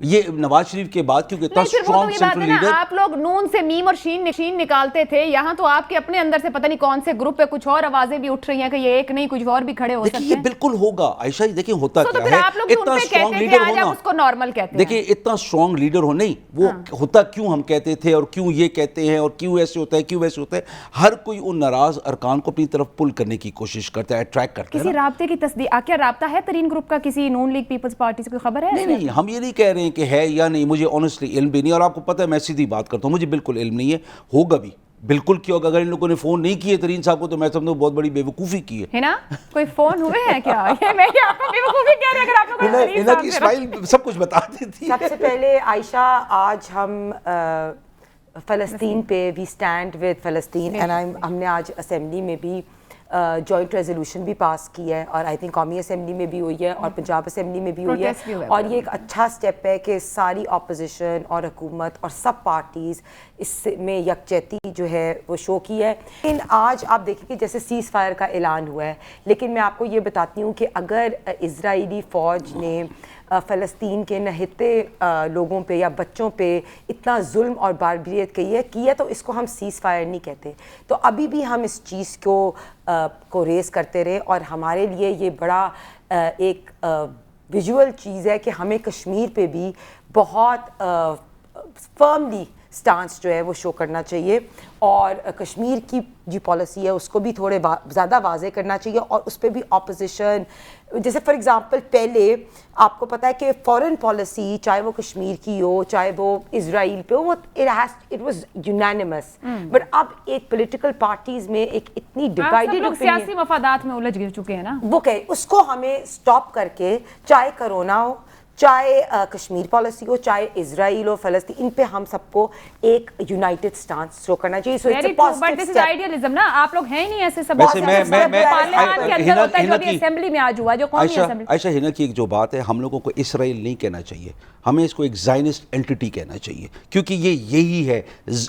یہ نواز شریف کے بعد کیونکہ اتنا اسٹرانگ سینٹرل لیڈر. آپ لوگ نون سے میم اور شین نکالتے تھے, یہاں تو آپ کے اپنے اندر سے پتہ نہیں کون سے گروپ پہ کچھ اور آوازیں بھی اٹھ رہی ہیں کہ یہ ایک نہیں کچھ اور بھی کھڑے ہو سکتے ہیں. یہ بالکل ہوگا عائشہ جی. دیکھیں ہوتا کیا ہے, اتنا اسٹرانگ لیڈر ہونا, اس کو نارمل کہتے ہیں. دیکھیں اتنا اسٹرانگ لیڈر ہو نہیں, وہ ہوتا کیوں ہم کہتے تھے اور کیوں یہ کہتے ہیں اور کیوں ایسے ہوتا ہے کیوں ویسے ہوتا ہے, ہر کوئی ان ناراض ارکان کو اپنی طرف پل کرنے کی کوشش کرتا ہے, اٹریکٹ کرتا ہے. کسی رابطے کی تصدیق, کیا رابطہ ہے ترین گروپ کا کسی نون لیگ پیپلز پارٹی سے, کوئی خبر ہے؟ نہیں, ہم یہ نہیں کہہ رہے ہیں کہ ہے یا نہیں, مجھے آنیسٹلی علم بھی نہیں, اور آپ کو پتہ ہے میں سیدھی بات کرتا ہوں, مجھے بالکل علم نہیں ہے. ہوگا بھی بالکل کیوں, اگر ان لوگوں نے فون نہیں کیے ترین صاحب کو تو میں سمجھتا ہوں بہت بڑی بے وقوفی کی ہے نا. کوئی فون ہوئے ہیں کیا؟ میں آپ کو بے وقوفی کہہ رہے ہیں, اگر آپ کو انہاں کی اسماعیل سب کچھ بتا دیتی. سب سے پہلے عائشہ, آج ہم فلسطین پہ وی اسٹینڈ ود فلسطین, ہم نے آج اسمبلی میں بھی جوائنٹ ریزولوشن بھی پاس کی ہے, اور آئی تھنک قومی اسمبلی میں بھی ہوئی ہے اور پنجاب اسمبلی میں بھی ہوئی ہے, اور یہ ایک اچھا سٹیپ ہے کہ ساری اپوزیشن اور حکومت اور سب پارٹیز اس میں یکجہتی جو ہے وہ شو کی ہے. لیکن آج آپ دیکھیں کہ جیسے سیز فائر کا اعلان ہوا ہے, لیکن میں آپ کو یہ بتاتی ہوں کہ اگر اسرائیلی فوج نے فلسطین کے نہتے لوگوں پہ یا بچوں پہ اتنا ظلم اور باربریت کی ہے تو اس کو ہم سیز فائر نہیں کہتے. تو ابھی بھی ہم اس چیز کو ریز کرتے رہے, اور ہمارے لیے یہ بڑا ایک ویژول چیز ہے کہ ہمیں کشمیر پہ بھی بہت فرملی سٹانس جو ہے وہ شو کرنا چاہیے, اور کشمیر کی جو پالیسی ہے اس کو بھی تھوڑے زیادہ واضح کرنا چاہیے, اور اس پہ بھی اپوزیشن, جیسے فار ایگزامپل پہلے آپ کو پتہ ہے کہ فورن پالیسی چاہے وہ کشمیر کی ہو چاہے وہ اسرائیل پہ ہو, وہ اٹ واز یونینیمس, بٹ اب ایک پولیٹیکل پارٹیز میں ایک اتنی ڈیوائیڈڈ سیاسی مفادات میں الجھ گر چکے ہیں نا, وہ کہ اس کو ہمیں سٹاپ کر کے, چاہے کرونا ہو چاہے کشمیر پالیسی ہو چاہے اسرائیل ہو فلسطین, ان پہ ہم سب کو ایک یونائٹڈ سٹانس شو کرنا چاہیے. So it's a positive step. Idealism نا, آپ لوگ ہیں ہی نہیں ایسے سب. ویسے میں پارلیمان کے اندر ہوتا ہے جو ابھی اسمبلی میں آج ہوا, جو قومی اسمبلی. عائشہ ہنا کی ایک جو بات ہے, ہم لوگوں کو اسرائیل نہیں کہنا چاہیے, ہمیں اس کو ایک زائنسٹ اینٹی کہنا چاہیے, کیونکہ یہی ہے.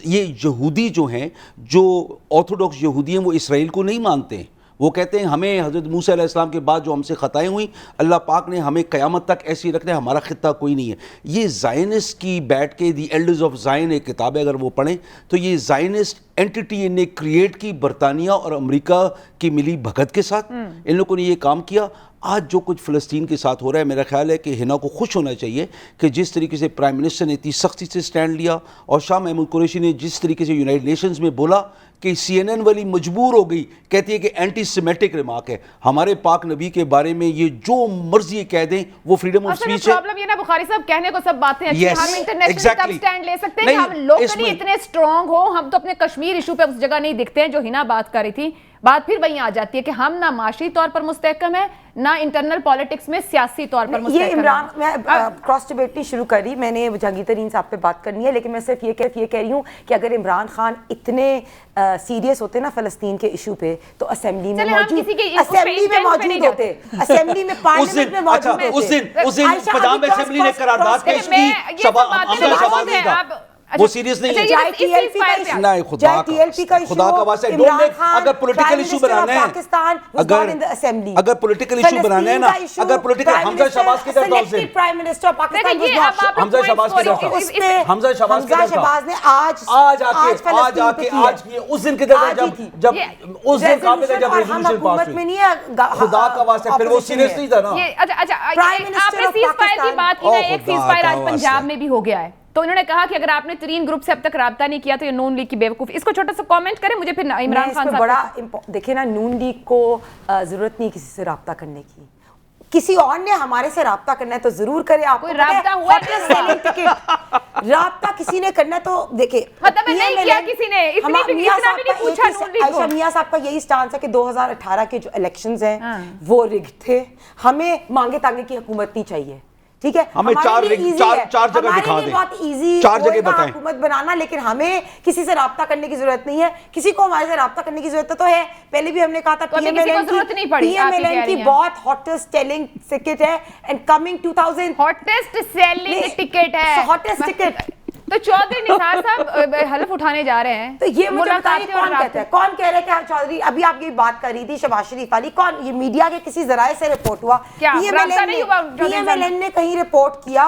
یہ یہودی جو ہیں, جو آرتھوڈاکس یہودی ہیں, وہ اسرائیل کو نہیں مانتے ہیں. وہ کہتے ہیں ہمیں حضرت موسیٰ علیہ السلام کے بعد جو ہم سے خطائیں ہوئیں, اللہ پاک نے ہمیں قیامت تک ایسی رکھنا ہے, ہمارا خطہ کوئی نہیں ہے. یہ زائنسٹ کی بیٹھ کے دی ایلڈرز آف زائن ایک کتاب ہے, اگر وہ پڑھیں تو یہ زائنسٹ اینٹی نے کریٹ کی برطانیہ اور امریکہ کی ملی بھگت کے ساتھ. ان لوگوں نے یہ کام کیا. آج جو کچھ فلسطین کے ساتھ ہو رہا ہے, میرا خیال ہے کہ ہنا کو خوش ہونا چاہیے کہ جس طریقے سے پرائم منسٹر نے اتنی سختی سے سٹینڈ لیا, اور شاہ محمود قریشی نے جس طریقے سے یونائٹڈ نیشنز میں بولا کہ CNN والی مجبور ہو گئی, کہتی ہے کہ اینٹی سیمیٹک ریمارک ہے, ہمارے پاک نبی کے بارے میں یہ جو مرضی کہہ دیں وہ فریڈم آف سپیچ ہے. پرابلم یہ نا بخاری صاحب, کہنے کو سب باتیں اچھی, ہم انٹرنیشنل تب سٹینڈ لے سکتے ہیں کہ ہم لوکلی اتنے اسٹرانگ ہو. ہم تو اپنے کشمیر ایشو پہ اس جگہ نہیں دکھتے ہیں جو ہنا بات کر رہی تھی. بات پھر وہیں آ جاتی ہے کہ ہم نہ معاشی طور پر مستحکم ہیں, نہ انٹرنل پالیٹکس میں سیاسی طور پر مستحکم ہیں. یہ عمران, میں کراس ڈیبیٹ نہیں شروع کری, میں نے جہانگیر ترین صاحب پہ بات کرنی ہے, لیکن میں صرف یہ کہہ رہی ہوں کہ اگر عمران خان اتنے سیریس ہوتے نا فلسطین کے ایشو پہ تو اسمبلی میں موجود ہوتے, اسمبلی میں پارلیمنٹ میں موجود ہوتے. اس دن قیام اسمبلی نے قرارداد پیش کی, شہباز نے کہا وہ سیریس نہیں ہے. خدا کا واسطہ ڈونٹ میک, اگر پولیٹیکل ایشو بنانا ہے, اگر پولیٹیکل ایشو بنانا ہے نا, اگر پولیٹیکل, حمزہ شہباز کی طرف سے حمزہ شہباز کی طرف حمزہ شہباز نے آج آ کے اس دن کی طرف جب اس دن کہاں پہ جب ریزولوشن پاس ہوئی, خدا کا واسطہ پھر وہ سیریس نہیں تھا نا. آپ نے سیز فائر کی بات کی نا, ایک سیز فائر آج پنجاب میں بھی ہو گیا ہے, تو انہوں نے کہا کہ اگر آپ نے ترین گروپ سے اب تک رابطہ نہیں کیا تو یہ نون لیگ کی بیوقوفی. اس کو چھوٹا سا کامنٹ کریں, مجھے پھر عمران خان صاحب. بڑا دیکھیں نا, نون لیگ کو ضرورت نہیں کسی سے رابطہ کرنے کی, کسی اور نے ہمارے سے رابطہ کرنا ہے تو ضرور کرے. آپ کو رابطہ ہوا ہے, رابطہ کسی نے کرنا ہے تو دیکھیں, مطلب نہیں کیا کسی نے, اتنا بھی نہیں پوچھا نون لیگ کو. عائشہ میاں صاحب کا یہی سٹانس ہے کہ 2018 کے جو الیکشنز ہیں وہ رگڈ تھے, ہمیں مانگے تانگے کی حکومت نہیں چاہیے. ٹھیک ہے, ہمیں چار جگہ دکھا دیں, بہت ایزی چار جگہ بتائیں حکومت بنانا, لیکن ہمیں کسی سے رابطہ کرنے کی ضرورت نہیں ہے. کسی کو ہمارے سے رابطہ کرنے کی ضرورت تو ہے, پہلے بھی ہم نے کہا تھا پی ایم ایل این کی بہت ہاٹسٹ سیلنگ ٹکٹ ہے, and coming 2000 hottest selling ticket ہے, ہاٹسٹ ٹکٹ. تو چودھری نثار صاحب حلف اٹھانے جا رہے ہیں, تو یہ مجھے بتائیے کون کہتا ہے, کون کہہ رہا ہے کہ چودھری, ابھی آپ یہ بات کر رہی تھی شہباز شریف والی, کون, یہ میڈیا کے کسی ذرائع سے رپورٹ ہوا, پی ایم ایل این نے کہیں رپورٹ کیا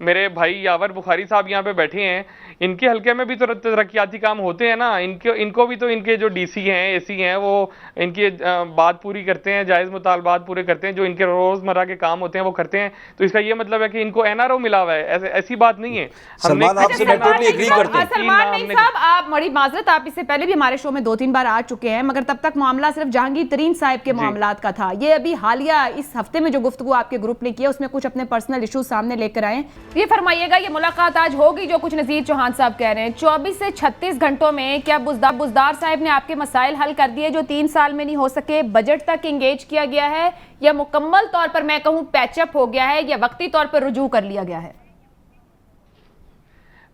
میرے بھائی یاور بخاری صاحب یہاں پہ بیٹھے ہیں, ان کے حلقے میں بھی تو ترقیاتی کام ہوتے ہیں نا, ان کو بھی تو ان کے جو ڈی سی ہیں, اے سی ہیں, وہ ان کی بات پوری کرتے ہیں, جائز مطالبات پورے کرتے ہیں, جو ان کے روزمرہ کے کام ہوتے ہیں وہ کرتے ہیں. تو اس کا یہ مطلب ہے کہ ان کو این آر او ملا ہوا ہے, ایسی بات نہیں ہے. سلمان آپ سے میں ٹوٹلی ایگری کرتا ہوں. سلمان نعیم صاحب, آپ بڑی معذرت, آپ اس سے پہلے بھی ہمارے شو میں 2-3 بار آ چکے ہیں, مگر تب تک معاملہ صرف جہانگیر ترین صاحب کے معاملات کا تھا. یہ ابھی حالیہ اس ہفتے میں جو گفتگو آپ کے گروپ نے کیا اس میں کچھ اپنے پرسنل ایشوز سامنے لے کر آئے. یہ فرمائیے گا, یہ ملاقات آج ہوگی جو کچھ نذیر چوہان صاحب کہہ رہے ہیں, 24 سے 36 گھنٹوں میں کیا بزدار صاحب نے آپ کے مسائل حل کر دیے جو 3 سال میں نہیں ہو سکے؟ بجٹ تک انگیج کیا گیا ہے یا مکمل طور پر میں کہوں پیچ اپ ہو گیا ہے یا وقتی طور پر رجوع کر لیا گیا ہے؟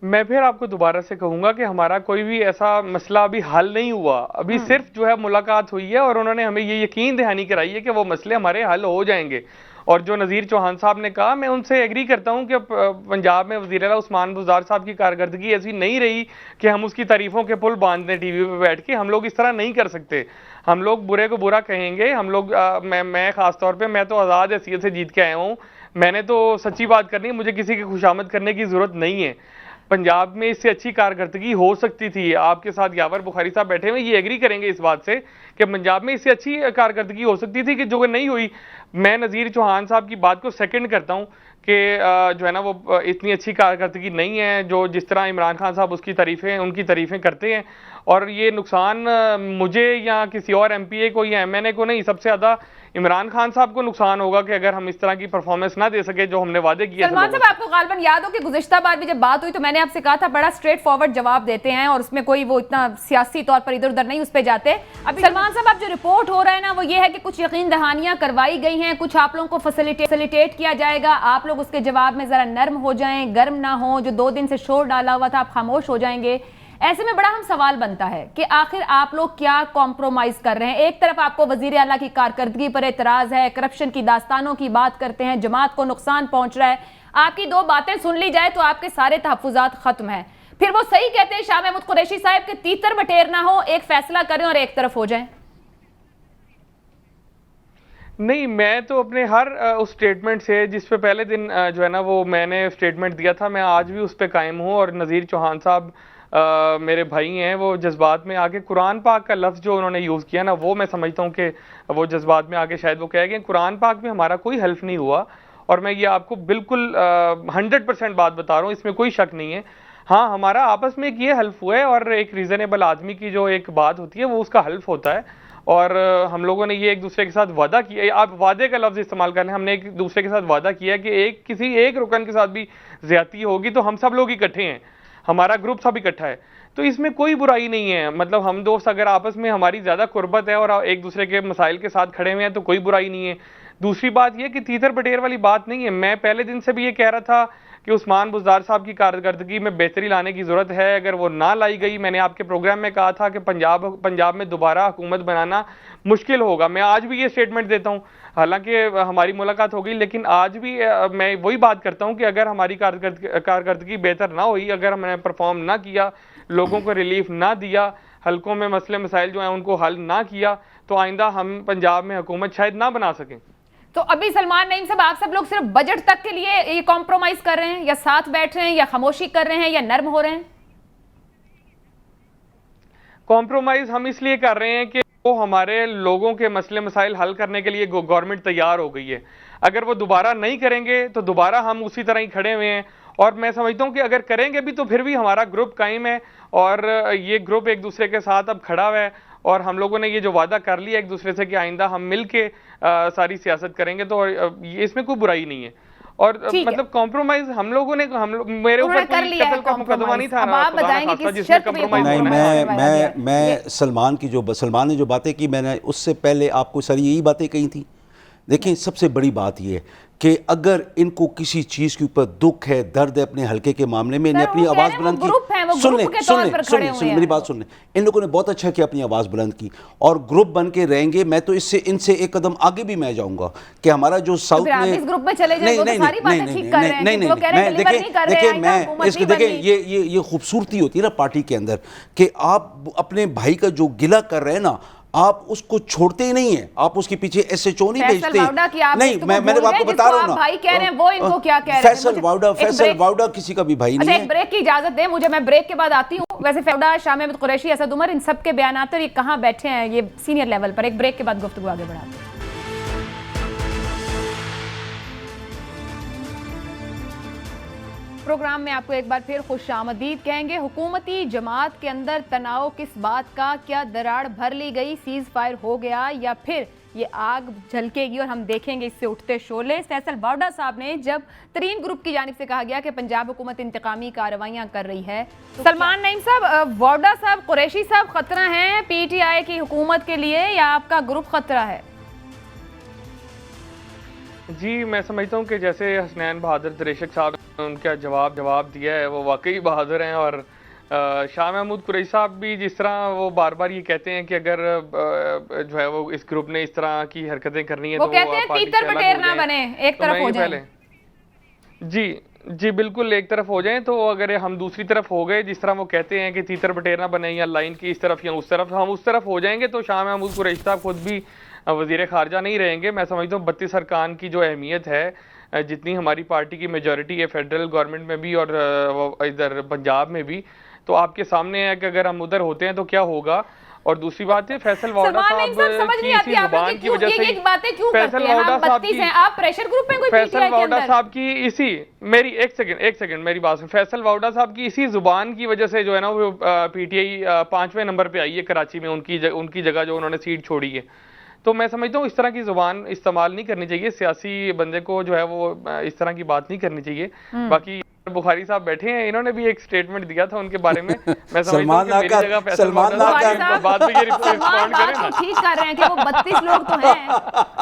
میں پھر آپ کو دوبارہ سے کہوں گا کہ ہمارا کوئی بھی ایسا مسئلہ ابھی حل نہیں ہوا. ابھی صرف جو ہے ملاقات ہوئی ہے اور انہوں نے ہمیں یہ یقین دہانی کرائی ہے کہ وہ مسئلے ہمارے حل ہو جائیں گے. اور جو نذیر چوہان صاحب نے کہا, میں ان سے ایگری کرتا ہوں کہ پنجاب میں وزیر اعلیٰ عثمان بزدار صاحب کی کارکردگی ایسی نہیں رہی کہ ہم اس کی تعریفوں کے پل باندھ دیں ٹی وی پہ بیٹھ کے. ہم لوگ اس طرح نہیں کر سکتے. ہم لوگ برے کو برا کہیں گے. ہم لوگ میں خاص طور پہ, میں تو آزاد حیثیت سے جیت کے آیا ہوں, میں نے تو سچی بات کرنی ہے, مجھے کسی کی خوشامد کرنے کی ضرورت نہیں ہے. پنجاب میں اس سے اچھی کارکردگی ہو سکتی تھی. آپ کے ساتھ یاور بخاری صاحب بیٹھے ہوئے, یہ ایگری کریں گے اس بات سے کہ پنجاب میں اس سے اچھی کارکردگی ہو سکتی تھی کہ جو نہیں ہوئی. میں نذیر چوہان صاحب کی بات کو سیکنڈ کرتا ہوں کہ جو ہے نا وہ اتنی اچھی کارکردگی نہیں ہے جو جس طرح عمران خان صاحب ان کی تعریفیں کرتے ہیں. اور یہ نقصان مجھے یا کسی اور ایم پی اے کو یا ایم این اے کو نہیں, سب سے زیادہ عمران خان صاحب کو نقصان ہوگا کہ اگر ہم اس طرح کی پرفارمنس نہ دے سکے جو ہم نے وعدے کیے. سلمان صاحب, آپ کو غالباً یاد ہو کہ گزشتہ بار بھی جب بات ہوئی تو میں نے آپ سے کہا تھا بڑا اسٹریٹ فارورڈ جواب دیتے ہیں اور اس میں کوئی وہ اتنا سیاسی طور پر ادھر ادھر نہیں اس پہ جاتے. ابھی سلمان صاحب, اب جو رپورٹ ہو رہا ہے نا وہ یہ ہے کہ کچھ یقین دہانیاں کروائی گئی ہیں, کچھ آپ لوگوں کو فیسیلیٹیٹ کیا جائے گا, آپ لوگ اس کے جواب میں ذرا نرم ہو جائیں, گرم نہ ہوں. جو 2 دن سے شور ڈالا ہوا تھا آپ خاموش ہو جائیں گے. ایسے میں بڑا ہم سوال بنتا ہے کہ آخر آپ لوگ کیا کمپرومائز کر رہے ہیں؟ ایک طرف آپ کو وزیر اعلیٰ کی کارکردگی پر اعتراض ہے, کرپشن کی داستانوں کی بات کرتے ہیں, جماعت کو نقصان پہنچ رہا ہے. آپ کی 2 باتیں سن لی جائے تو آپ کے سارے تحفظات ختم ہیں. پھر وہ صحیح کہتے ہیں شاہ محمود قریشی صاحب کہ تیتر بٹیر نہ ہو, ایک فیصلہ کریں اور ایک طرف ہو جائیں. نہیں, میں تو اپنے ہر اس سٹیٹمنٹ سے جس پہ پہلے دن جو ہے نا وہ میں نے سٹیٹمنٹ دیا تھا, میں آج بھی اس پہ قائم ہوں. اور نذیر چوہان صاحب میرے بھائی ہیں, وہ جذبات میں آگے قرآن پاک کا لفظ جو انہوں نے یوز کیا نا, وہ میں سمجھتا ہوں کہ وہ جذبات میں آگے شاید وہ کہہ گئے. قرآن پاک میں ہمارا کوئی حلف نہیں ہوا اور میں یہ آپ کو بالکل 100% بات بتا رہا ہوں, اس میں کوئی شک نہیں ہے. ہاں, ہمارا آپس میں ایک یہ حلف ہوا ہے اور ایک ریزنیبل آدمی کی جو ایک بات ہوتی ہے وہ اس کا حلف ہوتا ہے. اور ہم لوگوں نے یہ ایک دوسرے کے ساتھ وعدہ کیا, آپ وعدے کا لفظ استعمال کر رہے ہیں, ہم نے ایک دوسرے کے ساتھ وعدہ کیا کہ کسی ایک رکن کے ساتھ بھی زیادتی ہوگی تو ہم سب لوگ اکٹھے ہیں, ہمارا گروپ سب اکٹھا ہے. تو اس میں کوئی برائی نہیں ہے. مطلب ہم دوست اگر آپس میں ہماری زیادہ قربت ہے اور ایک دوسرے کے مسائل کے ساتھ کھڑے ہوئے ہیں تو کوئی برائی نہیں ہے. دوسری بات یہ کہ تیتر بٹیر والی بات نہیں ہے. میں پہلے دن سے بھی یہ کہہ رہا تھا کہ عثمان بزدار صاحب کی کارکردگی میں بہتری لانے کی ضرورت ہے. اگر وہ نہ لائی گئی, میں نے آپ کے پروگرام میں کہا تھا کہ پنجاب میں دوبارہ حکومت بنانا مشکل ہوگا. میں آج بھی یہ سٹیٹمنٹ دیتا ہوں, حالانکہ ہماری ملاقات ہو گئی, لیکن آج بھی میں وہی بات کرتا ہوں کہ اگر ہماری کارکردگی بہتر نہ ہوئی, اگر ہم نے پرفارم نہ کیا, لوگوں کو ریلیف نہ دیا, حلقوں میں مسئلے مسائل جو ہیں ان کو حل نہ کیا, تو آئندہ ہم پنجاب میں حکومت شاید نہ بنا سکیں. تو ابھی سلمان نعیم صاحب, آپ سب لوگ صرف بجٹ تک کے لیے یہ کمپرومائز کر رہے ہیں, یا ساتھ بیٹھ رہے ہیں, یا خاموشی کر رہے ہیں, یا نرم ہو رہے ہیں؟ کمپرومائز ہم اس لیے کر رہے ہیں کہ وہ ہمارے لوگوں کے مسئلے مسائل حل کرنے کے لیے گورنمنٹ تیار ہو گئی ہے. اگر وہ دوبارہ نہیں کریں گے تو دوبارہ ہم اسی طرح ہی کھڑے ہوئے ہیں. اور میں سمجھتا ہوں کہ اگر کریں گے بھی تو پھر بھی ہمارا گروپ قائم ہے, اور یہ گروپ ایک دوسرے کے ساتھ اب کھڑا ہوا ہے, اور ہم لوگوں نے یہ جو وعدہ کر لیا ایک دوسرے سے کہ آئندہ ہم مل کے ساری سیاست کریں گے, تو اس میں کوئی برائی نہیں ہے. اور مطلب کمپرومائز ہم لوگوں نے میرے اوپر کوئی قتل کا مقدمہ نہیں تھا نا. میں سلمان نے جو باتیں کی, میں نے اس سے پہلے آپ کو ساری یہی باتیں کہی تھیں. دیکھیں, سب سے بڑی بات یہ ہے کہ اگر ان کو کسی چیز کے اوپر دکھ ہے, درد ہے اپنے حلقے کے معاملے میں, انہیں اپنی آواز بلند کی. سن لیں میری بات, سن لیں. ان لوگوں نے بہت اچھا کیا, اپنی آواز بلند کی اور گروپ بن کے رہیں گے. میں تو ان سے ایک قدم آگے بھی میں جاؤں گا کہ ہمارا جو ساؤتھ میں یہ خوبصورتی ہوتی ہے نا پارٹی کے اندر, کہ آپ اپنے بھائی کا جو گلہ کر رہے ہیں نا, آپ اس کو چھوڑتے ہی نہیں ہیں, آپ اس کے پیچھے SHO نہیں فیصل بھیجتے. واؤڈا کی آپ نہیں, میں نے آپ کو بتا رہا ہوں نا, بھائی کہہ رہے ہیں وہ ان کو کیا کہہ رہے ہیں. فیصل واؤڈا کسی کا بھی بھائی نہیں ہے. ایک بریک کی اجازت دیں مجھے, میں بریک کے بعد آتی ہوں. ویسے واؤڈا, شاہ محمود قریشی, اسد عمر, ان سب کے بیانات اور یہ کہاں بیٹھے ہیں یہ سینئر لیول پر. ایک بریک کے بعد گفتگو آگے بڑھاتے ہیں. پروگرام میں آپ کو ایک بار پھر خوش آمدید کہیں گے. حکومتی جماعت کے اندر تناؤ کس بات کا, کیا دراڑ بھر لی گئی, سیز فائر ہو گیا یا پھر یہ آگ جھلکے گی اور ہم دیکھیں گے اس سے اٹھتے شعلے. فیصل واؤڈا صاحب نے جب ترین گروپ کی جانب سے کہا گیا کہ پنجاب حکومت انتقامی کارروائیاں کر رہی ہے. سلمان نعیم صاحب, واؤڈا صاحب, قریشی صاحب خطرہ ہیں PTI کی حکومت کے لیے یا آپ کا گروپ خطرہ ہے؟ جی میں سمجھتا ہوں کہ جیسے حسنین بہادر دریشک صاحب نے ان کا جواب دیا ہے وہ واقعی بہادر ہیں, اور شاہ محمود قریشی صاحب بھی جس طرح وہ بار بار یہ کہتے ہیں کہ اگر جو ہے وہ اس گروپ نے اس طرح کی حرکتیں کرنی ہیں تو وہ کہتے ہیں تیتر بٹیر نہ بنے, ایک طرف ہو جائیں. جی بالکل ایک طرف ہو جائیں, تو اگر ہم دوسری طرف ہو گئے جس طرح وہ کہتے ہیں کہ تیتر بٹیر نہ بنے یا لائن کی اس طرف یا اس طرف, ہم اس طرف ہو جائیں گے تو شاہ محمود قریشی صاحب خود بھی وزیر خارجہ نہیں رہیں گے. میں سمجھتا ہوں 32 ارکان کی جو اہمیت ہے, جتنی ہماری پارٹی کی میجورٹی ہے فیڈرل گورنمنٹ میں بھی اور ادھر پنجاب میں بھی, تو آپ کے سامنے ہے کہ اگر ہم ادھر ہوتے ہیں تو کیا ہوگا. اور دوسری بات ہے فیصل واؤڈا صاحب کی اسی زبان کی وجہ سے فیصل واؤڈا صاحب کی آپ پریشر گروپ میں کوئی فیصل واؤڈا صاحب کی اسی میری ایک سیکنڈ میری بات سن, فیصل واؤڈا صاحب کی اسی زبان کی وجہ سے جو ہے نا وہ PTI 5ویں نمبر پہ آئی ہے کراچی میں, ان کی جگہ جو انہوں نے سیٹ چھوڑی ہے. تو میں سمجھتا ہوں اس طرح کی زبان استعمال نہیں کرنی چاہیے, سیاسی بندے کو جو ہے وہ اس طرح کی بات نہیں کرنی چاہیے. باقی بخاری صاحب بیٹھے ہیں, انہوں نے بھی ایک سٹیٹمنٹ دیا تھا ان کے بارے میں, میں سمجھتا ہوں کہ میری جگہ فیصل واؤڈا صاحب بعد میں یہ ریسپونڈ کریں نا. ٹھیک کر رہے ہیں کہ وہ 32 لوگ تو ہیں,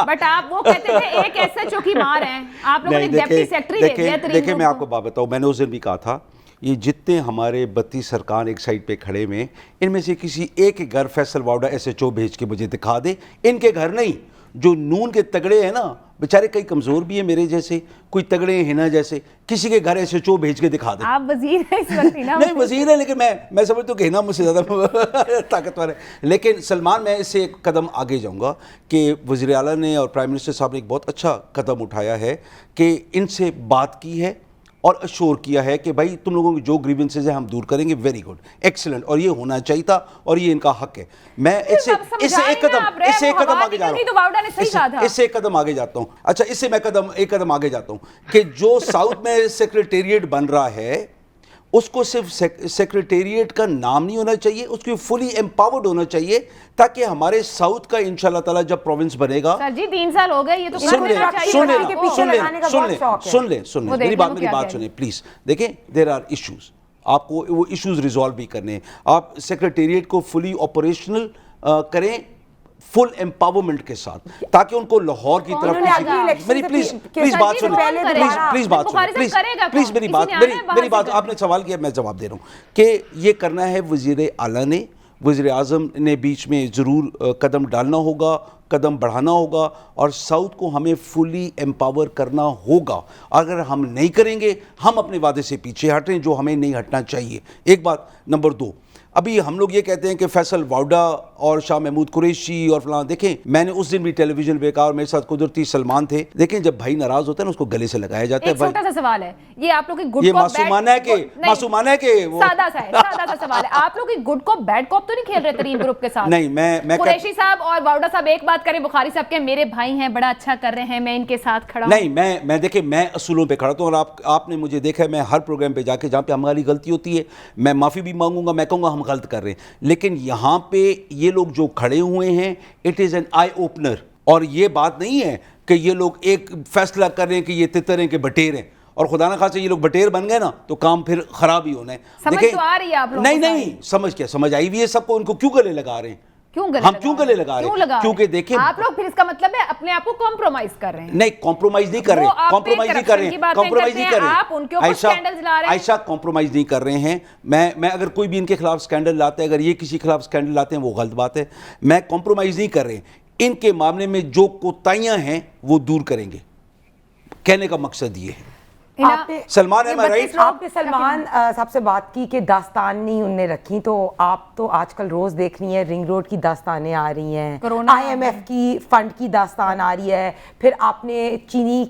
بٹ آپ وہ کہتے تھے ایک SHO کی مار ہیں, آپ لوگوں نے ڈیپٹی سیکرٹری دے دیا. دیکھیں میں آپ کو بات بتاؤں, میں نے اس دن بھی کہا تھا یہ جتنے ہمارے 32 ارکان ایک سائڈ پہ کھڑے میں, ان میں سے کسی ایک گھر فیصل واؤڈا SHO بھیج کے مجھے دکھا دے. ان کے گھر نہیں, جو نون کے تگڑے ہیں نا بیچارے, کئی کمزور بھی ہیں میرے جیسے, کوئی تگڑے ہیں ہنا جیسے, کسی کے گھر SHO بھیج کے دکھا دیں. آپ وزیر ہیں اس وقت نا. نہیں وزیر ہے, لیکن میں سمجھتا ہوں کہ ہنا مجھ سے زیادہ طاقتور ہے. لیکن سلمان, میں اس سے ایک قدم آگے جاؤں گا کہ وزیر اعلیٰ نے اور پرائم منسٹر صاحب نے ایک بہت اچھا قدم اٹھایا ہے کہ ان سے بات کی ہے اور اشور کیا ہے کہ بھائی تم لوگوں کی جو گریونسز ہیں ہم دور کریں گے. ویری گڈ, ایکسلنٹ, اور یہ ہونا چاہیے تھا اور یہ ان کا حق ہے. میں اس سے ایک قدم آگے جا رہا ہوں, اس سے ایک قدم آگے جاتا ہوں. اچھا, اس سے میں ایک قدم آگے جاتا ہوں کہ جو ساؤتھ میں سیکریٹریٹ بن رہا ہے اس کو صرف سیکریٹریٹ کا نام نہیں ہونا چاہیے, اس کو فلی امپاورڈ ہونا چاہیے, تاکہ ہمارے ساؤتھ کا انشاءاللہ تعالیٰ جب پروونس بنے گا. سر جی 3 سال ہو گئے, یہ تو سن لیں میری بات سنیں پلیز. دیکھیں دیر آر ایشوز, آپ کو وہ ایشوز ریزالو بھی کرنے ہیں. آپ سیکریٹریٹ کو فلی آپریشنل کریں فل امپاورمنٹ کے ساتھ, تاکہ ان کو لاہور کی طرف میری پلیز بات سنیں, پلیز میری بات آپ نے سوال کیا, میں جواب دے رہا ہوں کہ یہ کرنا ہے وزیر اعلیٰ نے, وزیر اعظم نے بیچ میں ضرور قدم ڈالنا ہوگا, قدم بڑھانا ہوگا, اور ساؤتھ کو ہمیں فلی امپاور کرنا ہوگا. اگر ہم نہیں کریں گے ہم اپنے وعدے سے پیچھے ہٹیں, جو ہمیں نہیں ہٹنا چاہیے. ایک بات. نمبر 2, ابھی ہم لوگ یہ کہتے ہیں کہ فیصل واؤڈا اور شاہ محمود قریشی اور فلاں, دیکھیں میں نے اس دن بھی ٹیلی ویژن پہ کہا, اور میرے ساتھ قدرتی سلمان تھے, دیکھیں جب بھائی ناراض ہوتا ہے نا اس کو گلے سے لگایا جاتا ہے. ایک چھوٹا سا سوال ہے, یہ آپ لوگ کی گڈ یہ معصومانہ ہے کہ سادہ سا سوال ہے, آپ لوگ کی گڈ کاپ بیڈ کاپ تو نہیں کھیل رہے ترین گروپ کے ساتھ؟ نہیں, میں قریشی صاحب اور واؤڈا صاحب ایک بات کریں, بخاری صاحب کے میرے بھائی ہیں, بڑا اچھا کر رہے ہیں, میں ان کے ساتھ کھڑا ہوں. نہیں, میں دیکھیں میں اصولوں پہ کھڑا ہوں, اور آپ نے مجھے دیکھا ہے میں ہر پروگرام پہ جا کے جہاں پہ ہماری غلطی ہوتی ہے میں معافی بھی مانگوں گا, میں کہوں گا ہم غلط کر رہے ہیں. لیکن یہاں پہ یہ لوگ جو کھڑے ہوئے ہیں it is an eye opener, اور یہ بات نہیں ہے کہ یہ لوگ ایک فیصلہ کر رہے ہیں کہ یہ تتر ہیں کہ بٹیر ہیں, اور خدا نہ خواستہ یہ لوگ بٹیر بن گئے نا تو کام پھر خراب ہی ہونا ہے. سمجھ تو آ رہی ہے آپ لوگوں کو؟ نہیں, سمجھ آئی بھی ہے سب کو. ان کو کیوں گلے لگا رہے ہیں, ہم کیوں گلے لگا رہے ہیں؟ کیونکہ دیکھیں آپ لوگ پھر اس کا مطلب ہے اپنے آپ کو کمپرومائز کر رہے ہیں. نہیں, کمپرومائز نہیں کر رہے ہیں, کمپرومائز نہیں کر رہے ہیں عائشہ, کمپرومائز نہیں کر رہے ہیں. میں اگر کوئی بھی ان کے خلاف سکینڈل لاتا ہے, اگر یہ کسی خلاف سکینڈل لاتے ہیں وہ غلط بات ہے. میں کمپرومائز نہیں کر رہے ہیں, ان کے معاملے میں جو کوتاہیاں ہیں وہ دور کریں گے, کہنے کا مقصد یہ ہے. Salman am right. آپ نے سلمان صاحب سے بات کی کہ داستان نہیں انہوں نے رکھی, تو آپ تو آج کل روز دیکھ رہی ہیں رنگ روڈ کی داستانیں آ رہی ہیں, IMF کی فنڈ کی داستان آ رہی ہے, پھر آپ نے چینی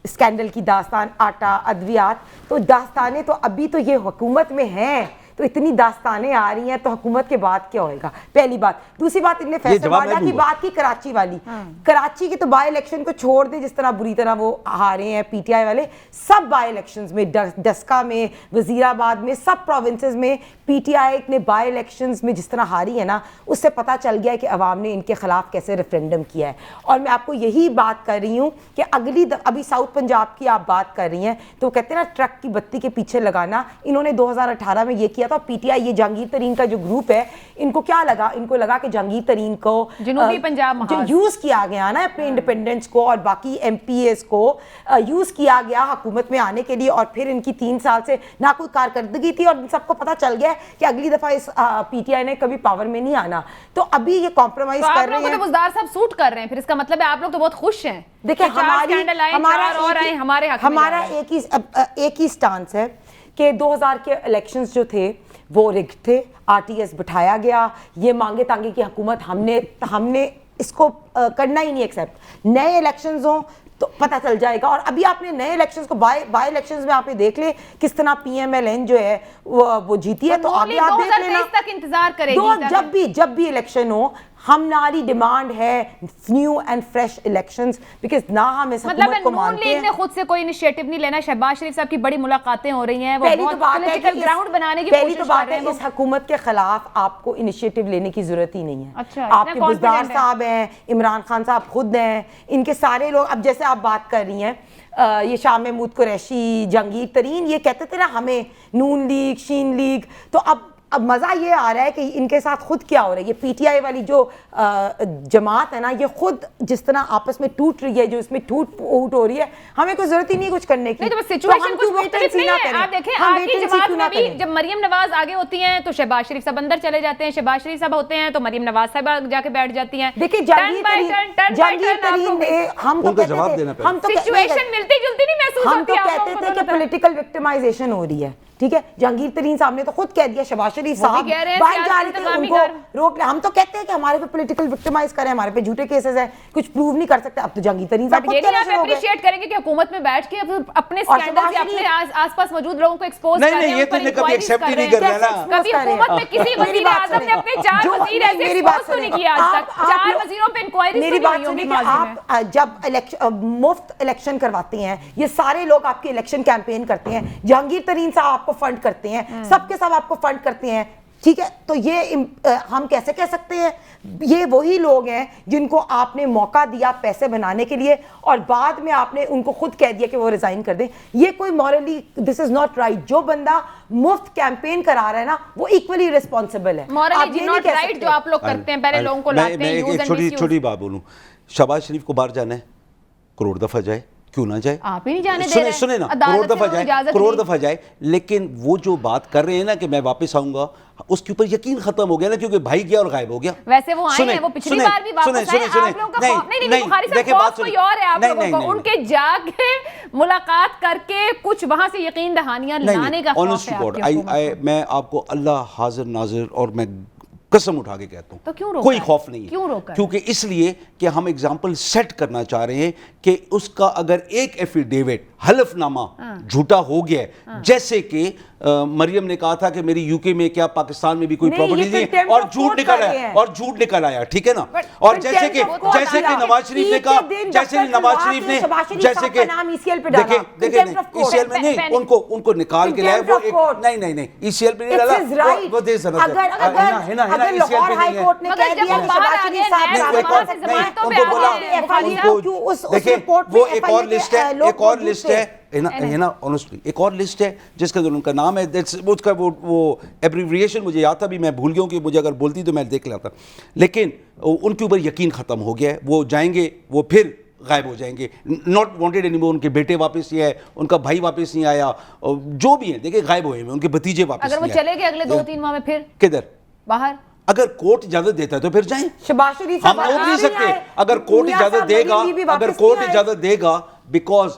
اسکینڈل کی داستان, آٹا, ادویات, تو داستانیں تو ابھی تو یہ حکومت میں ہیں, تو اتنی داستانیں آ رہی ہیں تو حکومت کے بعد کیا ہوئے گا, پہلی بات. دوسری بات, ان نے فیصل واڈا کی بات کی, کراچی والی, کراچی کے تو بائی الیکشن کو چھوڑ دیں, جس طرح بری طرح وہ ہارے ہیں پی ٹی آئی والے, سب بائی الیکشنز میں, ڈسکا میں, وزیر آباد میں, سب پروونسز میں پی ٹی آئی نے بائی الیکشنز میں جس طرح ہاری ہے نا, اس سے پتہ چل گیا ہے کہ عوام نے ان کے خلاف کیسے ریفرینڈم کیا ہے. اور میں آپ کو یہی بات کر رہی ہوں کہ ابھی ساؤتھ پنجاب کی آپ بات کر رہی ہیں, تو کہتے ہیں نا ٹرک کی بتی کے پیچھے لگانا, انہوں نے 2018 میں یہ کیا تھا. پی ٹی آئی, یہ جہانگیر ترین کا جو گروپ ہے, ان کو کیا لگا, ان کو لگا کہ جہانگیر ترین کو جنوبی پنجاب جو یوز کیا گیا نا اپنے انڈیپینڈنس کو اور باقی ایم پی ایز کو یوز کیا گیا حکومت میں آنے کے لیے, اور پھر ان کی 3 سال سے نہ کوئی کارکردگی تھی, اور ان سب کو پتہ چل گیا کہ اگلی دفعہ اس پی ٹی آئی نے کبھی پاور میں نہیں آنا, تو ابھی یہ کمپرومائز کر رہے ہیں. تو بزدار صاحب سوٹ کر رہے ہیں, پھر اس کا مطلب ہے آپ لوگ تو بہت خوش ہیں. دیکھیں ہمارا ایک ہی سٹانس ہے کہ 2000 کے الیکشنز جو تھے وہ رگڈ تھے, آر ٹی ایس بٹھایا گیا, یہ مانگے تانگے کی حکومت, ہم نے اس کو کرنا ہی نہیں ایکسیپٹ. نئے الیکشنز ہوں تو پتہ چل جائے گا. اور ابھی آپ نے نئے الیکشنز کو بائی الیکشنز میں آپ نے دیکھ لیں کس طرح پی ایم ایل این جو ہے وہ جیتی ہے, تو آگے آپ دیکھ لینا. تک انتظار کرے گی, جب بھی الیکشن ہو, ہماری ڈیمانڈ ہے new and fresh elections, because نہ ہم اس حکومت کو مانتے ہیں. نون لیگ نے خود سے کوئی انیشیٹو نہیں لینا. شہباز شریف صاحب کی بڑی ملاقاتیں ہو رہی ہیں, وہ پولیٹیکل گراؤنڈ بنانے کی کوشش کر رہے ہیں. اس حکومت کے خلاف آپ کو انیشیٹو لینے کی ضرورت ہی نہیں ہے. آپ کے بزدار صاحب ہیں, عمران خان صاحب خود ہیں, ان کے سارے لوگ, اب جیسے آپ بات کر رہی ہیں یہ شاہ محمود قریشی, جہانگیر ترین, یہ کہتے تھے نا ہمیں نون لیگ, شین لیگ, تو اب مزہ یہ آ رہا ہے کہ ان کے ساتھ خود کیا ہو رہا ہے. یہ پی ٹی آئی والی جو جماعت ہے نا, یہ خود جس طرح آپس میں ٹوٹ رہی ہے, جو اس میں ٹوٹ پھوٹ ہو رہی ہے, ہمیں کوئی ضرورت ہی نہیں کچھ کرنے کی. سچویشن کچھ مختلف نہیں ہے. آپ دیکھیں آپ کی جماعت میں بھی جب مریم نواز آگے ہوتی ہیں تو شہباز شریف صاحب اندر چلے جاتے ہیں, شہباز شریف صاحب ہوتے ہیں تو مریم نواز صاحب جا کے بیٹھ جاتی ہیں. دیکھیں جہانگیر ترین نے, ہم تو سچویشن ملتی جلتی نہیں محسوس ہوتی. ہم تو کہتے تھے کہ پولیٹیکل وکٹمائزیشن ہو رہی ہے, ٹھیک ہے. جہانگیر ترین صاحب نے تو خود کہہ دیا, شہباز شریف صاحب باہر جا رہے تھے, ان کو روک لیا. ہم تو کہتے ہیں کہ ہمارے پہ پولیٹیکل وکٹمائز کریں, ہمارے پہ جھوٹے کیسز ہیں, کچھ پروو نہیں کر سکتے. اب تو جہانگیر ترین صاحب یہ نہیں آپ اپریشیٹ کریں گے کہ حکومت میں بیٹھ کے اپنے اسکینڈل یا اپنے آس پاس موجود لوگوں کو ایکسپوز کر رہے ہیں, ان پر انکوائریز کر رہے ہیں. کبھی حکومت میں کسی وزیر اعظم نے اپنے 4 وزیر ایسے ایکسپوز تو نہیں کیا آج تک. 4 وزیروں پہ انکوائریز تو نہیں ہوئی ہوگی. آپ جب مفت الیکشن کرواتے ہیں, یہ سارے لوگ آپ کی الیکشن کیمپین کرتے ہیں, جہانگیر ترین صاحب آپ کو فنڈ کرتے ہیں, سب کے سب آپ کو فنڈ کرتے ہیں, ٹھیک ہے. تو یہ ہم کیسے کہہ سکتے ہیں, یہ وہی لوگ ہیں جن کو آپ نے موقع دیا پیسے بنانے کے لیے, اور بعد میں آپ نے ان کو خود کہہ دیا کہ وہ ریزائن کر دیں. یہ کوئی morally this is not right. جو بندہ مفت کیمپین کرا رہا ہے نا, وہ ایکولی ریسپانسبل ہے. مورلی ناٹ رائٹ جو آپ لوگ کرتے ہیں, پہلے لوگوں کو لاتے ہیں. ایک چھوٹی بات بولوں, شہباز شریف کو باہر جانا ہے, کروڑ دفعہ جائے, کیوں نہ جائے, آپ ہی نہیں جانے دے رہے. سنیں نا, کروڑ دفعہ جائے, لیکن وہ جو بات کر رہے ہیں نا کہ میں واپس آؤں گا, اس کے اوپر یقین ختم ہو گیا نا, کیونکہ بھائی گیا اور غائب ہو گیا. ویسے وہ آئے ہیں, وہ پچھلی بار بھی واپس آئے. آپ لوگوں کا خوف نہیں, بخاری صاحب خوف کوئی اور ہے آپ لوگوں کو, ان کے جا کے ملاقات کر کے کچھ وہاں سے یقین دہانیاں لانے کا خوف ہے آپ کی حکومت کو. میں آپ کو اللہ حاضر ناظر اور میں قسم اٹھا کے کہتا ہوں, تو کیوں روکا, کوئی خوف نہیں ہے. کیوں روکا؟ کیونکہ اس لیے کہ ہم اگزامپل سیٹ کرنا چاہ رہے ہیں کہ اس کا اگر ایک ایفیڈیوٹ حلف نامہ جھوٹا ہو گیا ہے, جیسے کہ مریم نے کہا تھا کہ میری یو کے میں کیا پاکستان میں بھی کوئی پراپرٹی نہیں ہے, اور جھوٹ نکل آیا, ٹھیک ہے نا. اور جیسے کہ نواز شریف نے کہا, جیسے نواز شریف نے, جیسے کہ دیکھیں ای سی ایل میں نہیں, ان کو نکال کے لائے, وہ نہیں ای سی ایل پہ نہیں ڈالا, وہ دے سنت ہے نا, ای سی ایل پہ نہیں ہے. دیکھیں وہ ایک اور لسٹ ہے, ایک اور لسٹ ہے نا, آنیسٹلی ایک اور لسٹ ہے جس کے اندر ان کا نام ہے, اس کا وہ ایبریویشن مجھے یاد تھا, بھی میں بھول گیا ہوں کہ مجھے اگر بولتی تو میں دیکھ لیتا, لیکن ان کے اوپر یقین ختم ہو گیا ہے. وہ جائیں گے, وہ پھر غائب ہو جائیں گے, ناٹ وانٹیڈ اینی مور. ان کے بیٹے واپس نہیں آئے, ان کا بھائی واپس نہیں آیا, جو بھی ہیں دیکھیں غائب ہوئے ہیں, ان کے بھتیجے واپس نہیں آئے. اگر وہ چلے گئے اگلے 2-3 ماہ میں پھر کدھر باہر, اگر کورٹ اجازت دیتا ہے تو پھر جائیں. شہباز شریف ہم روک نہیں سکتے. اگر کورٹ اجازت دے گا, اگر کورٹ اجازت دے گا, بیکاز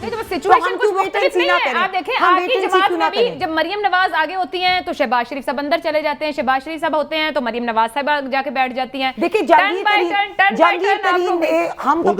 تو سچویشن کچھ مختلف نہیں ہے. آپ دیکھیں آپ کی جماعت میں بھی جب مریم نواز آگے ہوتی ہیں تو شہباز شریف صاحب اندر چلے جاتے ہیں, شہباز شریف صاحب ہوتے ہیں تو مریم نواز صاحب جا کے بیٹھ جاتی ہیں. دیکھیں جہانگیر ترین ہم تو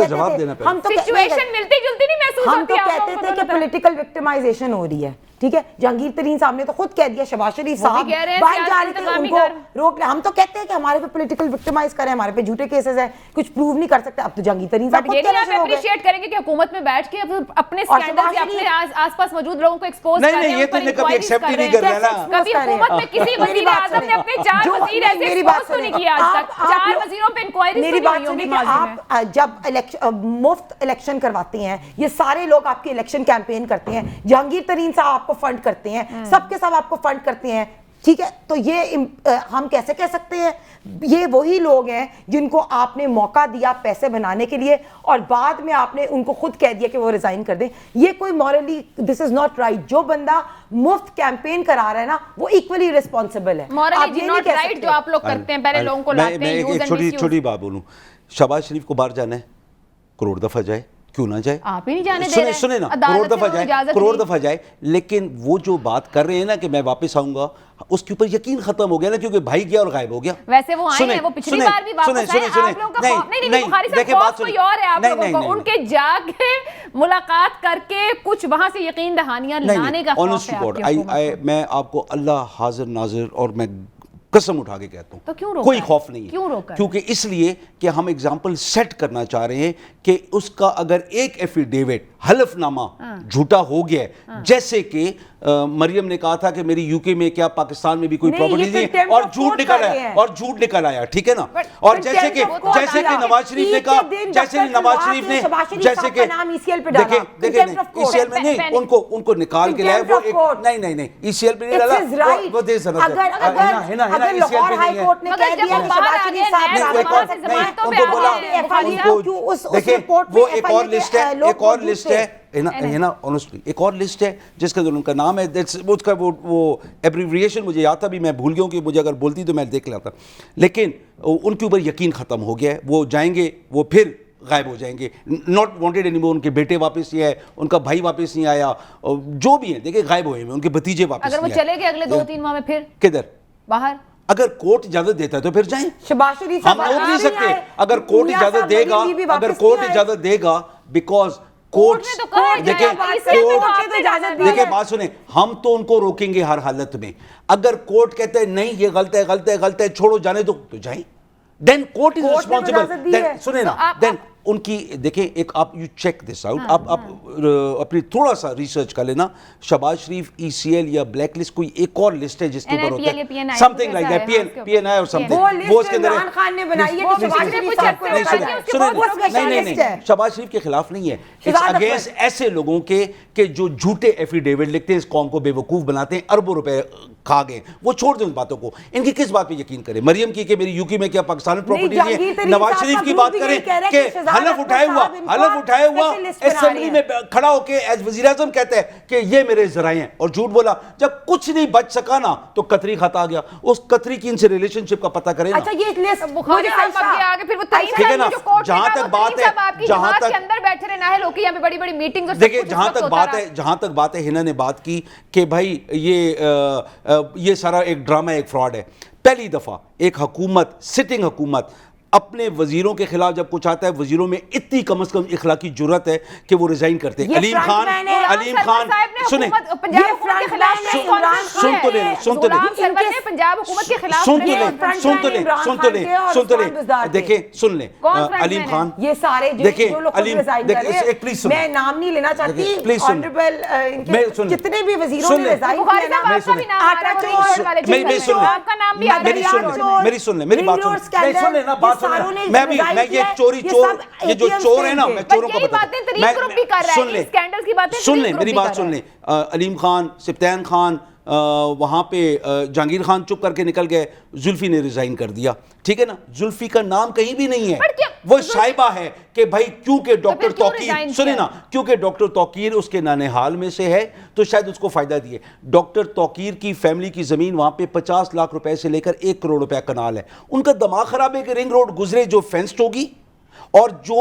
سچویشن ملتی جلتی نہیں محسوس ہوتی. ہم تو کہتے تھے کہ پولیٹیکل وکٹمائزیشن ہو رہی ہے, ٹھیک ہے. جہانگیر ترین صاحب نے تو خود کہہ دیا شہباز شریف صاحب باہر جا رہے تھے ان کو روک لیں. ہم تو کہتے ہیں کہ ہمارے پہ پولیٹیکل وکٹمائز کریں, ہمارے پہ جھوٹے کیسز ہیں, کچھ پروو نہیں کر سکتے. اب تو جہانگیر ترین صاحب خود کہنا شروع ہو گئے. اپریشیٹ کریں گے کہ حکومت میں بیٹھ کے اپنے اسکینڈل سے اپنے آس پاس موجود لوگوں کو ایکسپوز کر رہے ہیں, یہ تو نے کبھی ایکسیپٹ ہی نہیں کر رہا نا. کبھی حکومت میں کسی وزیر اعظم نے اپنے 4 وزیر ایسے ایکسپوز تو نہیں کیا آج تک. 4 وزیروں پہ انکوائری میری بات سنیں کہ آپ جب مفت الیکشن کرواتے ہیں, یہ سارے لوگ آپ کی الیکشن کیمپین کرتے ہیں, جہانگیر ترین صاحب آپ کو فنڈ کرتے ہیں, سب کے سب آپ کو فنڈ کرتے ہیں, ٹھیک ہے. تو یہ ہم کیسے کہہ سکتے ہیں یہ وہی لوگ ہیں جن کو آپ نے موقع دیا پیسے بنانے کے لیے اور بعد میں آپ نے ان کو خود کہہ دیا کہ وہ ریزائن کر دیں. یہ کوئی morally this is not right. جو بندہ مفت کیمپین کرا رہا ہے نا وہ ایکولی ریسپانسبل ہے. مورلی ناٹ رائٹ جو آپ لوگ کرتے ہیں, پہلے لوگوں کو لاتے ہیں یوز اینڈ میں چھوٹی بات بولوں, شہباز شریف کو باہر جانا ہے, کروڑ دفعہ جائے, کیوں نہ جائے. آپ ہی نہیں جانے دے رہے ہیں. سنیں نا, کروڑ دفعہ جائے, لیکن وہ جو بات کر رہے ہیں نا کہ میں واپس آؤں گا, اس کے اوپر یقین ختم ہو گیا نا, کیونکہ بھائی گیا اور غائب ہو گیا. ویسے وہ آئے ہیں, وہ پچھلی بار بھی واپس آئے. آپ لوگوں کا نہیں بخاری صاحب خوف کوئی اور ہے آپ لوگوں کو, ان کے جا کے ملاقات کر کے کچھ وہاں سے یقین دہانیاں لانے کا خوف ہے آپ کی. میں آپ کو اللہ حاضر ناظر اور میں قسم اٹھا کے کہتا ہوں کوئی خوف نہیں ہے, کیونکہ اس لیے کہ ہم اگزامپل سیٹ کرنا چاہ رہے ہیں کہ اس کا اگر ایک ایفیڈیوٹ حلف نامہ جھوٹا ہو گیا ہے, جیسے کہ مریم نے کہا تھا کہ میری یو کے میں کیا پاکستان میں بھی کوئی پراپرٹی نہیں ہے, اور جھوٹ نکل آیا, ٹھیک ہے نا. اور جیسے کہ نواز شریف نے کہا, جیسے کہ دیکھیں ای سی ایل میں نہیں, ان کو نکال کے لائے وہ, نہیں ای سی ایل پہ نہیں ڈالا, وہ دے سنا ہے نا لاہور ہائی کورٹ نے کہہ دیا کہ شہباز شریف صاحب ان کو بولا, دیکھیں وہ ایک اور لسٹ ہے نا honestly ایک اور لسٹ ہے جس کے اندر ان کا نام ہے, اس کا وہ ایبریویشن مجھے یاد تھا, بھی میں بھول گیا ہوں کہ مجھے اگر بولتی تو میں دیکھ لیتا, لیکن ان کے اوپر یقین ختم ہو گیا ہے. وہ جائیں گے, وہ پھر غائب ہو جائیں گے, ناٹ وانٹیڈ اینی مور. ان کے بیٹے واپس نہیں آئے, ان کا بھائی واپس نہیں آیا, جو بھی ہیں دیکھیں غائب ہوئے ہیں, ان کے بھتیجے واپس نہیں آئے. اگر وہ چلے گئے اگلے 2-3 ماہ میں پھر کدھر باہر, اگر کورٹ اجازت دیتا ہے تو پھر جائیں. شہباز شریف ہم روک نہیں سکتے اگر کورٹ اجازت دے گا, اگر کورٹ اجازت دے گا, بیکاز کورٹ دیکھیں بات سنیں, ہم تو ان کو روکیں گے ہر حالت میں. اگر کورٹ کہتے ہیں نہیں یہ غلط ہے چھوڑو جانے دو, تو جائیں. دین کورٹ از ریسپانسبل. سنیں نا, دین ان کی دیکھیں ایک آپ یو چیک دس آؤٹ, آپ اپنی تھوڑا سا ریسرچ کر لینا. شہباز شریف ای سی ایل یا بلیک لسٹ کوئی ایک اور لسٹ ہے جس کے اوپر ہوتا ہے something like that, P N I اور سم تھنگ, وہ اس کے اندر عمران خان نے بنائی ہے کہ شہباز شریف صاحب کو نہیں شہباز شریف کے خلاف نہیں ہے, اٹس اگینسٹ ایسے لوگوں کے کہ جو جھوٹے ایفیڈیوٹ لکھتے ہیں, اس قوم کو بے وقوف بناتے ہیں, اربوں روپے کھا گئے. وہ چھوڑ دیں ان باتوں کو. ان کی کس بات پہ یقین کریں؟ مریم کی کہ میری یو کے میں کیا پاکستان میں پراپرٹی نہیں ہے. نواز شریف کی بات کریں کہ حلف اٹھائے ہوا اسمبلی میں کھڑا ہو کے ایز وزیر اعظم کہتا ہے کہ یہ میرے ذرائع ہیں, اور جھوٹ بولا. جب کچھ نہیں بچ سکا نا تو قطری خط آ گیا. اس قطری کی ان سے ریلیشن شپ کا پتہ کریں نا. اچھا یہ لسٹ بخاری صاحب اب آگے پھر وہ ٹھیک ہے نا, جہاں تک بات ہے, جہاں تک اندر بیٹھے رہے ناہل ہو کے یہاں پہ بڑی بڑی میٹنگز, اور دیکھیں جہاں تک بات ہے ہنا نے بات کی کہ بھائی یہ سارا ایک ڈرامہ, ایک فراڈ ہے. پہلی دفعہ ایک حکومت, سٹنگ حکومت, اپنے وزیروں کے خلاف جب کچھ آتا ہے, وزیروں میں اتنی کم از کم اخلاقی جرت ہے کہ وہ ریزائن کرتے ہیں. علیم خان سنیں, دیکھیں سن لیں, علیم خان, یہ سارے پلیز سن, میں نام نہیں لینا چاہتی, پلیز سن, جتنے بھی وزیروں نے ریزائن میری سن لیں, میری بات سن لیں نا, بات میں یہ جو چور ہے نا, میں چوروں کو سن لیں, میری بات سن لیں. علیم خان, سبطین خان, وہاں پہ جہانگیر خان چپ کر کے نکل گئے, زلفی نے ریزائن کر دیا, ٹھیک ہے نا. زلفی کا نام کہیں بھی نہیں ہے, وہ شائبہ ہے کہ بھائی کیونکہ ڈاکٹر توقیر, سنیں نا, کیونکہ ڈاکٹر توقیر اس کے نانحال میں سے ہے تو شاید اس کو فائدہ دیے. ڈاکٹر توقیر کی فیملی کی زمین وہاں پہ 50 لاکھ روپے سے لے کر 1 کروڑ روپے کنال ہے. ان کا دماغ خراب ہے کہ رنگ روڈ گزرے جو فینسڈ ہوگی, اور جو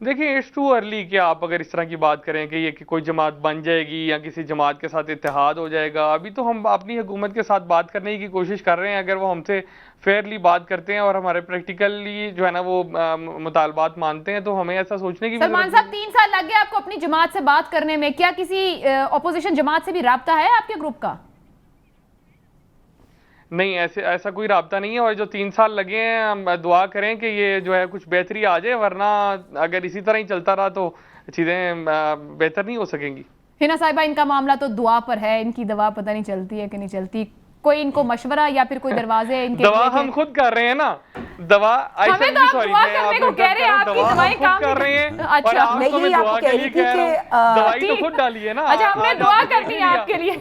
دیکھیں اٹس ٹو ارلی کہ آپ اگر اس طرح کی بات کریں کہ یہ کہ کوئی جماعت بن جائے گی یا کسی جماعت کے ساتھ اتحاد ہو جائے گا. ابھی تو ہم اپنی حکومت کے ساتھ بات کرنے کی کوشش کر رہے ہیں. اگر وہ ہم سے فیئرلی بات کرتے ہیں اور ہمارے پریکٹیکلی جو ہے نا وہ مطالبات مانتے ہیں تو ہمیں ایسا سوچنے کی سلمان صاحب 3 سال لگ گئے آپ کو اپنی جماعت سے بات کرنے میں, کیا کسی اپوزیشن جماعت سے بھی رابطہ ہے آپ کے گروپ کا؟ نہیں, ایسا کوئی رابطہ نہیں ہے. اور جو 3 سال لگے ہیں ہم دعا کریں کہ یہ جو ہے کچھ بہتری آ جائے, ورنہ اگر اسی طرح ہی چلتا رہا تو چیزیں بہتر نہیں ہو سکیں گی. ہنا صاحبہ ان کا معاملہ تو دعا پر ہے, ان کی دوا پتہ نہیں چلتی ہے کہ نہیں چلتی. کوئی ان کو مشورہ یا پھر کوئی دروازے ان کے دوا ہم خود کر رہے ہیں نا, دوا ہمیں تو آپ دعا کرنے کو کہہ رہے ہیں, آپ کی دوائیں کام کر رہے ہیں. اچھا آپ کو میں دعا کے لیے کہہ رہا ہوں, دوائی تو خود ڈالیے نا. اچھا ہم نے دعا کرنی ہے آپ کے لیے.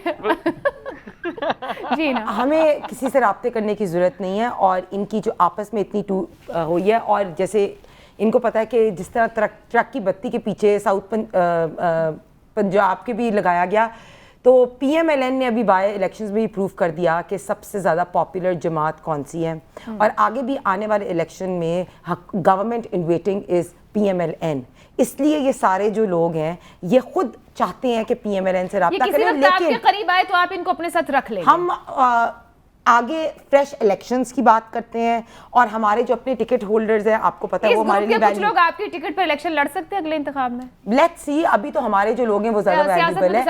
جی نا, ہمیں کسی سے رابطے کرنے کی ضرورت نہیں ہے. اور ان کی جو آپس میں اتنی ہوئی ہے, اور جیسے ان کو پتہ ہے کہ جس طرح ٹرک کی بتی کے پیچھے ساؤتھ پنجاب کے بھی لگایا گیا, تو پی ایم ایل این نے ابھی بائی الیکشنز میں بھی پروف کر دیا کہ سب سے زیادہ پاپولر جماعت کون سی ہے. اور آگے بھی آنے والے الیکشن میں government in waiting is P M L N. اس لیے یہ سارے جو لوگ ہیں یہ خود چاہتے ہیں کہ پی ایم ایل این سے رابطہ کریں, لیکن آپ کے قریب آئے تو آپ ان کو اپنے ساتھ رکھ لیں. ہم آگے فریش الیکشنز کی بات کرتے ہیں, اور ہمارے جو اپنے ٹکٹ ہولڈرز ہیں آپ کو پتہ ہے وہ ہمارے لیے کچھ لوگ آپ کی ٹکٹ پر الیکشن لڑ سکتے ہیں اگلے انتخاب میں. لیٹس سی, ابھی تو ہمارے جو لوگ ہیں وہ زیادہ ویلیبل ہیں.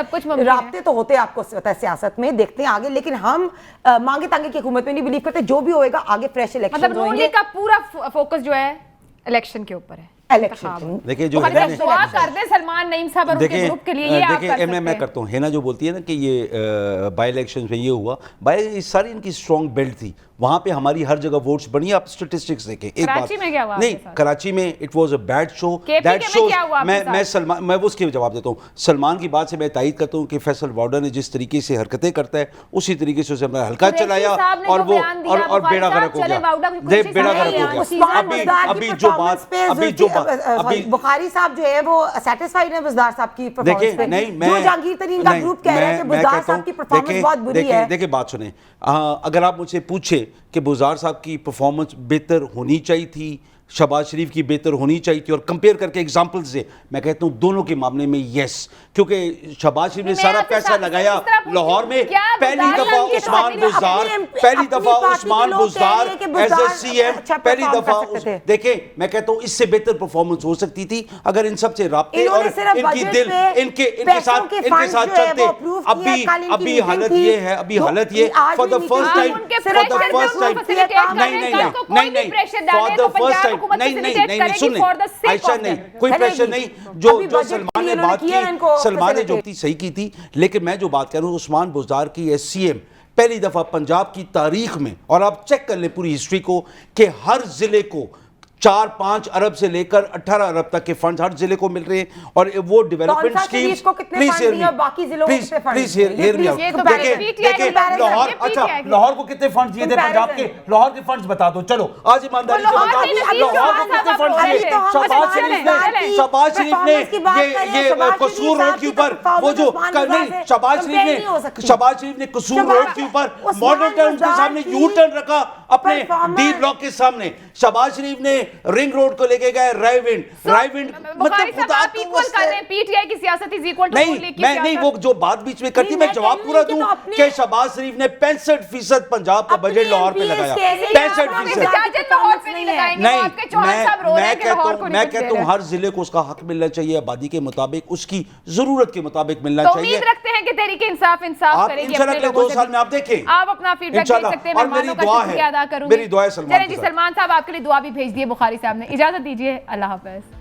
رابطے تو ہوتے ہیں, آپ کو پتہ ہے سیاست میں, دیکھتے ہیں آگے. لیکن ہم مانگے تانگے کی حکومت میں نہیں بلیو کرتے. جو بھی ہوئے گا آگے فریش الیکشن مطلب نون لیگ کا پورا فوکس جو ہے الیکشن کے اوپر ہے. دیکھیے جو دعا کر دیں سلمان نعیم صاحب اور ان کے گروپ کے لیے, یہ آپ کر سکتے ہیں. میں کرتا ہوں. ہینا جو بولتی ہے نا کہ یہ بائی الیکشن میں یہ ہوا, بائی ساری ان کی اسٹرانگ بیلٹ تھی, وہاں پہ ہماری ہر جگہ ووٹس بڑی. آپ اسٹیٹسٹکس دیکھیں. ایک بات نہیں, کراچی میں it was a bad show. That show میں اس کے جواب دیتا ہوں. سلمان کی بات سے میں تائید کرتا ہوں کہ فیصل وارڈر نے جس طریقے سے حرکتیں کرتا ہے اسی طریقے سے اسے اپنا حلقہ چلایا اور وہ اور بیڑا غرق ہو گیا. بیڑا غرق ہو گیا. ابھی جو بخاری صاحب جو ہے وہ سیٹسفائیڈ ہیں بزدار صاحب کی پرفارمنس پہ. جو جہانگیر ترین کا گروپ کہہ رہا ہے کہ بزدار صاحب کی پرفارمنس بہت بری ہے. دیکھیں بات سنیں, اگر آپ مجھ سے پوچھیں کہ بزدار صاحب کی پرفارمنس بہتر ہونی چاہیے تھی, شہباز شریف کی بہتر ہونی چاہیے تھی, اور کمپیئر کر کے ایگزامپل سے میں کہتا ہوں دونوں کے معاملے میں یس, کیونکہ شہباز شریف نے سارا پیسہ لگایا لاہور میں. پہلی دفعہ Usman Buzdar as a C M, پہلی دفعہ. دیکھیں میں کہتا ہوں اس سے بہتر پرفارمنس ہو سکتی تھی اگر ان سب سے رابطے اور ان کی دل ان کے ساتھ چلتے. ابھی حالت یہ ہے, ابھی حالت یہ فار دا فرسٹ ٹائم نہیں سن لیں عائشہ, نہیں کوئی پریشر نہیں. جو سلمان نے بات کی, سلمان نے جو صحیح کی تھی, لیکن میں جو بات کر رہا ہوں عثمان بزدار کی ایس سی ایم پہلی دفعہ پنجاب کی تاریخ میں, اور آپ چیک کر لیں پوری ہسٹری کو, کہ ہر ضلع کو 4-5 ارب سے لے کر 18 ارب تک کے فنڈز ہر ضلع کو مل رہے ہیں. اور وہ development schemes please hear me out. دیکھیں لاہور, اچھا لاہور کو کتنے فنڈز دیے تھے پنجاب کے, لاہور کے فنڈز بتا دو. چلو آج ایمانداری سے بتا دو لاہور کو کتنے فنڈز دیے. شہباز شریف نے یہ قصور روڈ کے اوپر وہ جو نہیں, شہباز شریف نے قصور روڈ کے اوپر ماڈل ٹاؤن کے سامنے یو ٹرن رکھا اپنے ڈی بلاک کے سامنے. شہباز شریف نے رنگ روڈ کو لے کے گئے رائے ونڈ. مطلب خدا پی ٹی آئی کی سیاست is equal to Noon League کی سیاست. نہیں وہ جو بات بیچ میں کرتی, میں جواب پورا دوں کہ شہباز شریف نے 65% پنجاب کا بجٹ لاہور پہ لگایا. 65%. میں کہتا ہوں ہر ضلع کو اس کا حق ملنا چاہیے, آبادی کے مطابق, اس کی ضرورت کے مطابق ملنا چاہیے. امید رکھتے ہیں کہ تحریک انصاف کرے گی. انشاءاللہ اگلے 2 سال میں آپ دیکھیں, آپ اپنا فیڈ بیک بھیج سکتے ہیں. مہمانوں کا شکریہ ادا کروں گی. میری دعا ہے سلمان صاحب, آپ کے لیے دعا بھی بھیج دیے بخاری صاحب نے. اجازت دیجیے, اللہ حافظ.